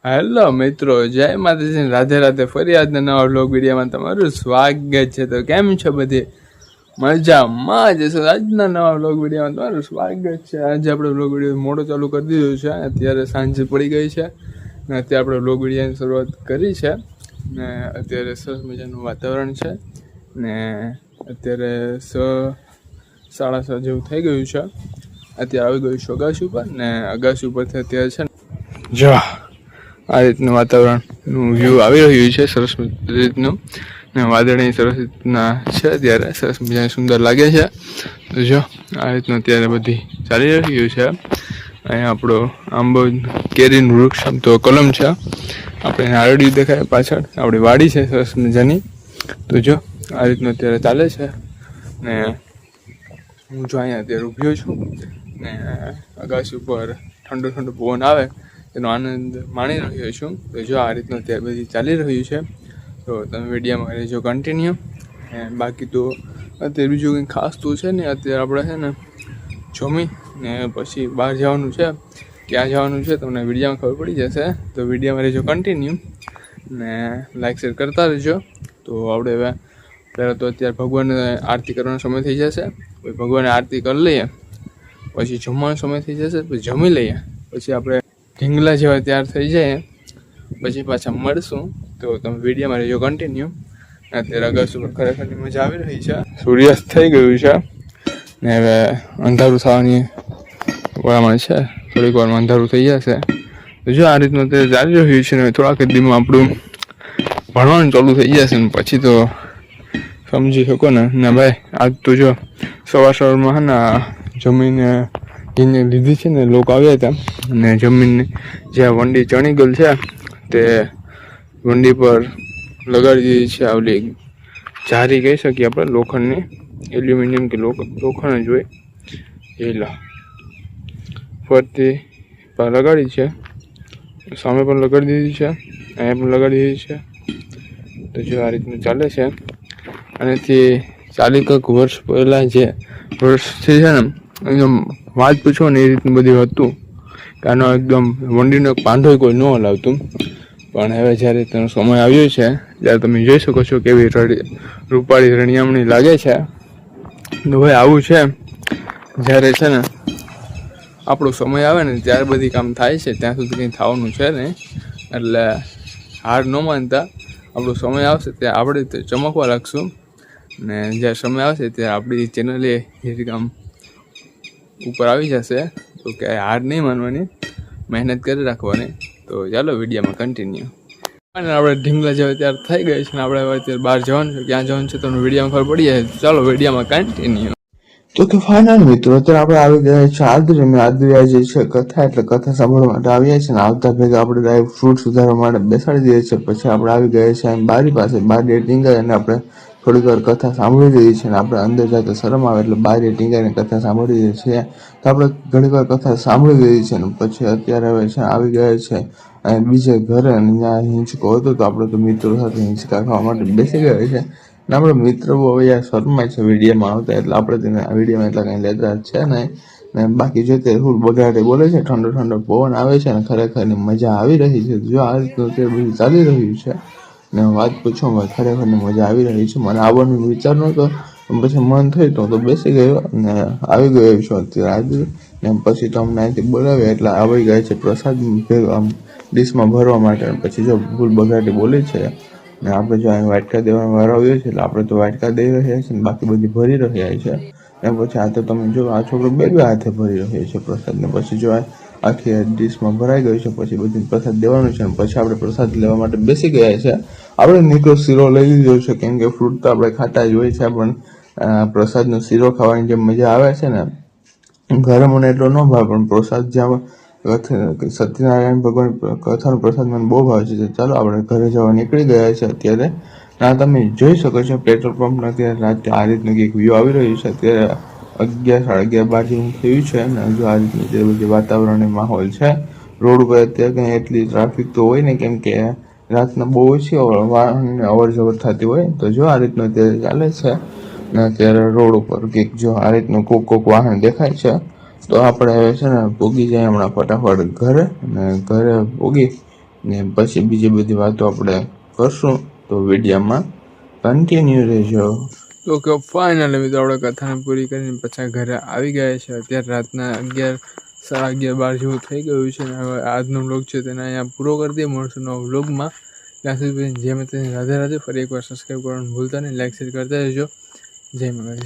Hello મિત્રો, જય માતાજી, રાધે રાધે. ફરી આજના નવા વ્લોગ વિડીયોમાં તમારું સ્વાગત છે. તો કેમ છો બધી? મજામાં જ છો? આજના નવા વ્લોગ વિડીયોમાં તમારું સ્વાગત છે. આજે આપણે વ્લોગ વિડીયો મોડો ચાલુ કરી દીધો છે. અત્યારે સાંજ પડી ગઈ છે ને અત્યારે આપણે વ્લોગ વિડીયોની શરૂઆત કરી છે ને અત્યારે સરસ મજાનું વાતાવરણ છે ને અત્યારે 6:30 જેવું થઈ ગયું છે. અત્યારે આવી ગયું છું અગાસી ઉપર ને અગાસી ઉપરથી અત્યારે છે ને જો આ રીતનું વાતાવરણનું વ્યૂ આવી રહ્યું છે, સરસ રીતનું ને વાદળની સરસ રીતના છે. અત્યારે સરસ મજાની સુંદર લાગે છે. તો જો આ રીતનું અત્યારે બધી ચાલી રહ્યું છે. અહીંયા આપણો આંબો કેરીનું વૃક્ષ આમ તો કલમ છે, આપણે નારળિયું દેખાય પાછળ, આપણી વાડી છે સરસ મજાની. તો જો આ રીતનું અત્યારે ચાલે છે ને હું જો અહીંયા અત્યારે ઊભ્યો છું ને અગાસી ઉપર ઠંડો ઠંડો પવન આવે એનો આનંદ માણી રહ્યો છું. તો જો આ રીતનું અત્યારે બધી ચાલી રહ્યું છે. તો તમે વિડીયોમાં રહેજો કન્ટિન્યુ. બાકી તો અત્યારે બીજું કંઈ ખાસ તો છે ને, અત્યારે આપણે છે ને જમી ને પછી બહાર જવાનું છે. ક્યાં જવાનું છે તમને વિડીયોમાં ખબર પડી જશે. તો વિડીયોમાં રહેજો કન્ટિન્યુ ને લાઈક શેર કરતા રહેજો. તો આપણે હવે પહેલાં તો અત્યારે ભગવાનને આરતી કરવાનો સમય થઈ જશે. પછી ભગવાનને આરતી કરી લઈએ, પછી જમવાનો સમય થઈ જશે, પછી જમી લઈએ, પછી આપણે ઢીંગલા જેવા તૈયાર થઈ જાય પછી પાછા મળશું. તો તમે વિડીયોમાં રહેજો કન્ટિન્યુ. અત્યારે અગાસી ઉપર ખરેખરની મજા આવી રહી છે. સૂર્યાસ્ત થઈ ગયું છે ને હવે અંધારું થવાની વળામણ છે. થોડીક વારમાં અંધારું થઈ જશે. તો જો આ રીતનું અત્યારે ચાલી રહ્યું છે ને થોડાક દીમાં આપણું ભણવાનું ચાલુ થઈ જશે ને પછી તો સમજી શકો ને ભાઈ. આજ તો જો સવારમાં હે ને જમીને ઘીને લીધી છે ને લોકો આવ્યા હતા ને જમીનની જે વંડી ચણી ગયેલ છે તે વંડી પર લગાડી દીધી છે. આવલી જારી કહી શકીએ આપણે, લોખંડની, એલ્યુમિનિયમ કે લોખંડ જ હોય એ ફરતી લગાડી છે. સામે પણ લગાડી દીધી છે, અહીંયા પણ લગાડી દીધી છે. તો જો આ રીતનું ચાલે છે. અને તે 40 વર્ષ પહેલાં જે વર્ષથી છે ને એકદમ વાત પૂછો ને એ રીતનું બધું હતું કે આનો એકદમ વંડીનો પાંઢો કોઈ ન હલાવતું. પણ હવે જ્યારે તેનો સમય આવ્યો છે ત્યારે તમે જોઈ શકો છો કેવી રૂપાળી રણિયામણી લાગે છે. તો ભાઈ આવું છે, જ્યારે છે ને આપણો સમય આવે ને ત્યારે બધી કામ થાય છે, ત્યાં સુધી કંઈ થવાનું છે નહીં. એટલે હાર ન માનતા, આપણો સમય આવશે ત્યાં આપણે ચમકવા લાગશું ને જ્યારે સમય આવશે ત્યારે આપણી ચેનલે એ કામ ઉપર આવી જશે. તો કે હાર નહીં માનવાની, મહેનત કરી રાખવાની. તો ચાલો વિડીયોમાં કન્ટિન્યુ. અને આપણે ઢીંગલા જેવા ત્યારે થઈ ગઈ છે ને આપણે હવે અત્યારે બહાર જવાનું છે. ક્યાં જવાનું છે તમને વિડીયોમાં ખબર પડી જાય. ચાલો વિડીયોમાં કન્ટિન્યુ. તો કે ફાઇનલ મિત્રો, અત્યારે આપણે આવી ગયા છે આદરી. આદરી જે છે કથા, એટલે કથા સાંભળવા માટે આવ્યા છે ને આવતા ભેગા આપણે ડાયરેક્ટ ફ્રૂટ સુધારવા માટે બેસાડી દઈએ છીએ. પછી આપણે આવી ગયા છે બારી પાસે. બારી ટીંગાઈ અને આપણે થોડીક વાર કથા સાંભળી દઈએ છીએ ને આપણે અંદર જાય તો શરમ આવે એટલે બારી ટીંગાઈને કથા સાંભળી દઈએ છીએ. તો આપણે ઘણી વાર કથા સાંભળી દઈએ છીએ ને પછી અત્યારે હવે છે આવી ગયા છે અને બીજે ઘરે, અને ત્યાં હિંચકો હતો તો આપણે તો મિત્રો સાથે હિંચકા ખાવા માટે બેસી ગયા છે. ને આપણે મિત્ર બહુ હવે યાર શરમાય છે વિડીયોમાં આવતા, એટલે આપણે તેને વિડીયોમાં એટલા કંઈ લેતા છે નહીં. ને બાકી જો તે ફૂલ બગાડે બોલે છે, ઠંડો ઠંડો પવન આવે છે ને ખરેખરની મજા આવી રહી છે. જો આ રીતનું તે બધું ચાલી રહ્યું છે ને વાત પૂછો, ખરેખરની મજા આવી રહી છે. મને આવવાનું વિચાર નહોતો, પછી મન થયું તો બેસી ગયો અને આવી ગયો છું અત્યારે આજે. ને પછી તો અમને અહીંથી બોલાવ્યા એટલે આવી ગયા છે પ્રસાદ આમ ડીશમાં ભરવા માટે. પછી જો ફૂલ બગાડી બોલે છે ને આપણે જો અહીં વાટકા દેવાનો વારો આવ્યો છે એટલે આપણે તો વાટકા દઈ રહ્યા છીએ ને બાકી બધી ભરી રહ્યા છે. ને પછી આ તો તમે જો આ છોકરો બે હાથે ભરી રહ્યો છે પ્રસાદ. ને પછી જો આખી ડીશમાં ભરાઈ ગયું છે, પછી બધી પ્રસાદ દેવાનું છે. પછી આપણે પ્રસાદ લેવા માટે બેસી ગયા છે. આપણે નીકળો શીરો લઈ લીધો છે, કેમ કે ફ્રૂટ તો આપણે ખાતા જ હોય છે, પણ પ્રસાદનો શીરો ખાવાની જે મજા આવે છે ને ઘરે મને એટલો ન ભાવે, પણ પ્રસાદ જ્યાં સત્યનારાયણ ભગવાન કથાનો પ્રસાદ મને બહુ ભાવે છે. ચાલો આપણે ઘરે જવા નીકળી ગયા છે અત્યારે. ના તમે જોઈ શકો છો પેટ્રોલ પંપનો અત્યારે રાતે આ રીતનું કંઈક વ્યૂ આવી રહ્યું છે. અત્યારે 11, 11:30 જેવું થયું છે ને હજુ આ રીતનું જે બધી વાતાવરણનો માહોલ છે. રોડ ઉપર અત્યારે કંઈ એટલી ટ્રાફિક તો હોય ને, કેમ કે રાતના બહુ ઓછી વાહનની અવર જવર થતી હોય. તો જો આ રીતનું અત્યારે ચાલે છે ને અત્યારે રોડ ઉપર કંઈક જો આ રીતનું કોક વાહન દેખાય છે. તો આપણે હવે છે ને પોગી જાય હમણાં ફટાફટ ઘરે, અને ઘરે પોગી ને પછી બીજી બધી વાતો આપણે કરશું. તો વિડીયોમાં કન્ટિન્યુ રહેજો. તો કે ફાઇનલી મિત્રો આપણે કથાને પૂરી કરીને પાછા ઘરે આવી ગયા છે. અત્યારે રાતના 11, 11:30, 12 જેવું થઈ ગયું છે. અને હવે આજનો વ્લોગ છે તેને અહીંયા પૂરો કરી દઈએ. મળશું નવા વ્લોગમાં. ત્યાં સુધી જય માતાજી, રાધે રાધે. ફરી એકવાર સબસ્ક્રાઈબ કરવાનું ભૂલતા નહીં, લાઈક શેર કરતા રહેજો. જય માતાજી.